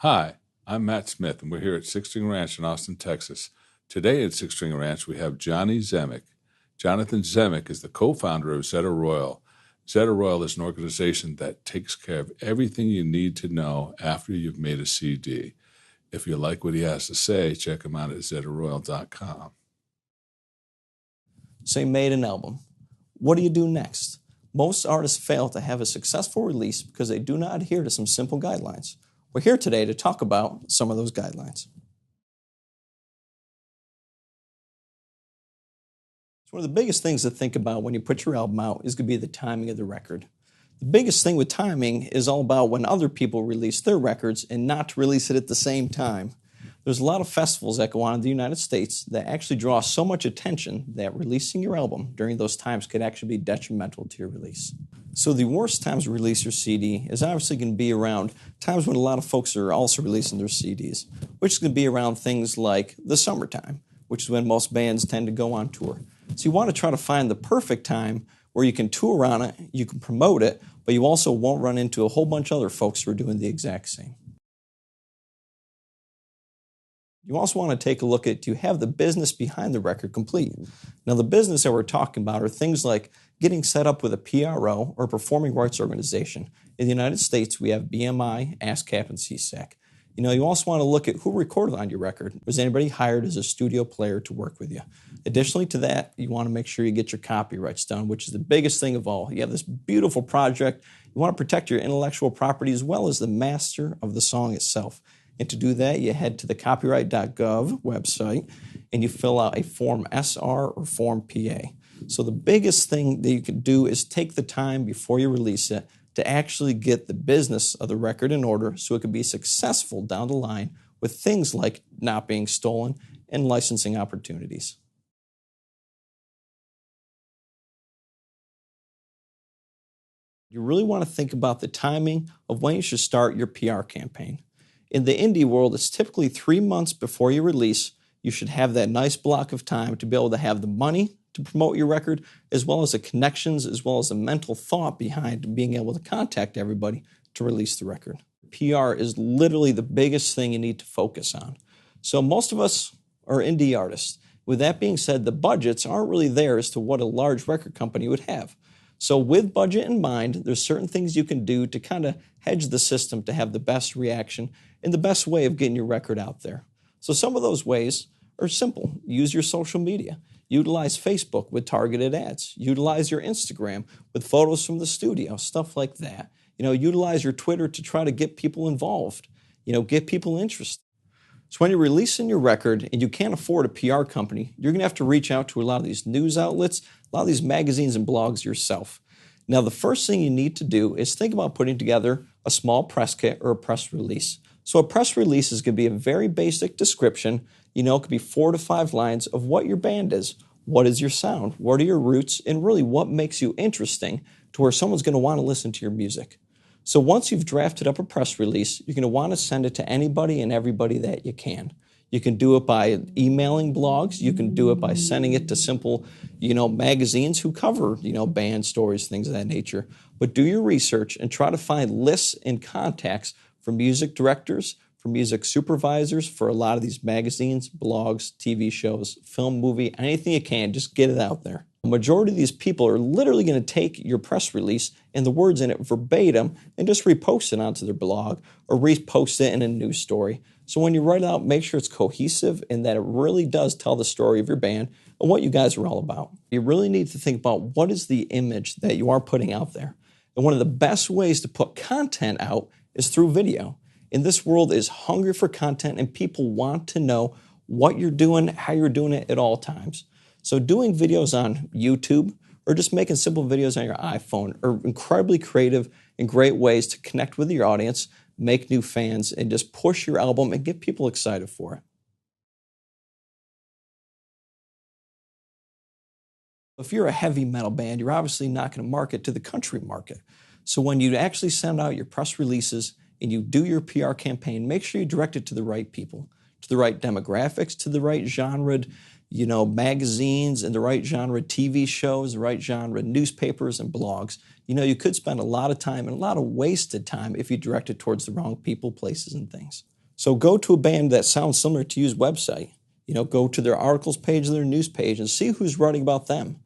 Hi, I'm Matt Smith, and we're here at Six String Ranch in Austin, Texas. Today at Six String Ranch, we have Johnny Zemek. Jonathon Zemek is the co-founder of Zeda Royal. Zeda Royal is an organization that takes care of everything you need to know after you've made a CD. If you like what he has to say, check him out at zedaroyal.com. So you made an album. What do you do next? Most artists fail to have a successful release because they do not adhere to some simple guidelines. We're here today to talk about some of those guidelines. So one of the biggest things to think about when you put your album out is going to be the timing of the record. The biggest thing with timing is all about when other people release their records and not to release it at the same time. There's a lot of festivals that go on in the United States that actually draw so much attention that releasing your album during those times could actually be detrimental to your release. So the worst times to release your CD is obviously going to be around times when a lot of folks are also releasing their CDs, which is going to be around things like the summertime, which is when most bands tend to go on tour. So you want to try to find the perfect time where you can tour on it, you can promote it, but you also won't run into a whole bunch of other folks who are doing the exact same. You also want to take a look at, do you have the business behind the record complete? Now, the business that we're talking about are things like getting set up with a PRO or performing rights organization. In the United States, we have BMI, ASCAP, and CSAC. You also want to look at who recorded on your record. Was anybody hired as a studio player to work with you? Additionally to that, you want to make sure you get your copyrights done, which is the biggest thing of all. You have this beautiful project. You want to protect your intellectual property as well as the master of the song itself. And to do that, you head to the copyright.gov website and you fill out a Form SR or Form PA. So the biggest thing that you can do is take the time before you release it to actually get the business of the record in order so it can be successful down the line with things like not being stolen and licensing opportunities. You really want to think about the timing of when you should start your PR campaign. In the indie world, it's typically 3 months before you release. You should have that nice block of time to be able to have the money to promote your record, as well as the connections, as well as the mental thought behind being able to contact everybody to release the record. PR is literally the biggest thing you need to focus on. So most of us are indie artists. With that being said, the budgets aren't really there as to what a large record company would have. So with budget in mind, there's certain things you can do to kind of hedge the system to have the best reaction and the best way of getting your record out there. So some of those ways are simple. Use your social media. Utilize Facebook with targeted ads. Utilize your Instagram with photos from the studio, stuff like that. Utilize your Twitter to try to get people involved. Get people interested. So when you're releasing your record and you can't afford a PR company, you're going to have to reach out to a lot of these news outlets, a lot of these magazines and blogs yourself. Now, the first thing you need to do is think about putting together a small press kit or a press release. So a press release is going to be a very basic description. It could be 4 to 5 lines of what your band is. What is your sound? What are your roots? And really what makes you interesting to where someone's going to want to listen to your music. So once you've drafted up a press release, you're going to want to send it to anybody and everybody that you can. You can do it by emailing blogs. You can do it by sending it to simple, magazines who cover, band stories, things of that nature. But do your research and try to find lists and contacts for music directors, for music supervisors, for a lot of these magazines, blogs, TV shows, film, movie, anything you can, just get it out there. The majority of these people are literally going to take your press release and the words in it verbatim and just repost it onto their blog or repost it in a news story. So when you write it out, make sure it's cohesive and that it really does tell the story of your band and what you guys are all about. You really need to think about what is the image that you are putting out there. And one of the best ways to put content out is through video. And this world is hungry for content and people want to know what you're doing, how you're doing it at all times. So doing videos on YouTube or just making simple videos on your iPhone are incredibly creative and great ways to connect with your audience, make new fans, and just push your album and get people excited for it. If you're a heavy metal band, you're obviously not going to market to the country market. So when you actually send out your press releases and you do your PR campaign, make sure you direct it to the right people, to the right demographics, to the right genre, magazines and the right genre TV shows, the right genre newspapers and blogs. You could spend a lot of time and a lot of wasted time if you direct it towards the wrong people, places, and things. So go to a band that sounds similar to you's website. Go to their articles page, their news page, and see who's writing about them.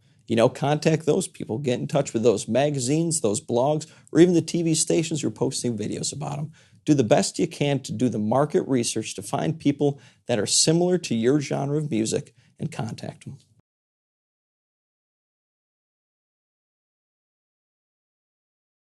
Contact those people, get in touch with those magazines, those blogs, or even the TV stations who are posting videos about them. Do the best you can to do the market research to find people that are similar to your genre of music and contact them.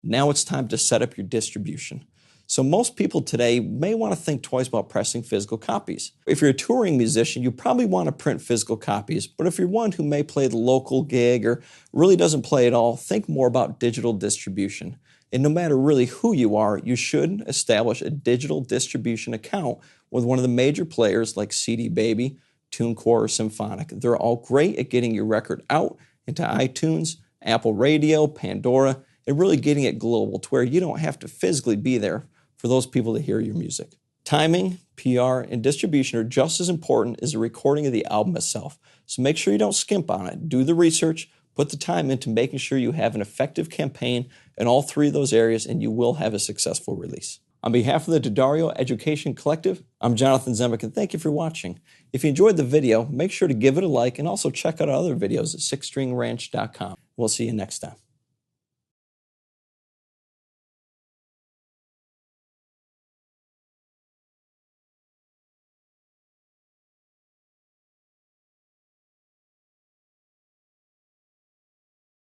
Now it's time to set up your distribution. So most people today may want to think twice about pressing physical copies. If you're a touring musician, you probably want to print physical copies, but if you're one who may play the local gig or really doesn't play at all, think more about digital distribution. And no matter really who you are, you should establish a digital distribution account with one of the major players like CD Baby, TuneCore, or Symphonic. They're all great at getting your record out into iTunes, Apple Radio, Pandora, and really getting it global to where you don't have to physically be there for those people to hear your music. Timing, PR, and distribution are just as important as the recording of the album itself. So make sure you don't skimp on it. Do the research, put the time into making sure you have an effective campaign in all three of those areas, and you will have a successful release. On behalf of the Daddario Education Collective, I'm Jonathon Zemek, and thank you for watching. If you enjoyed the video, make sure to give it a like and also check out our other videos at sixstringranch.com. We'll see you next time.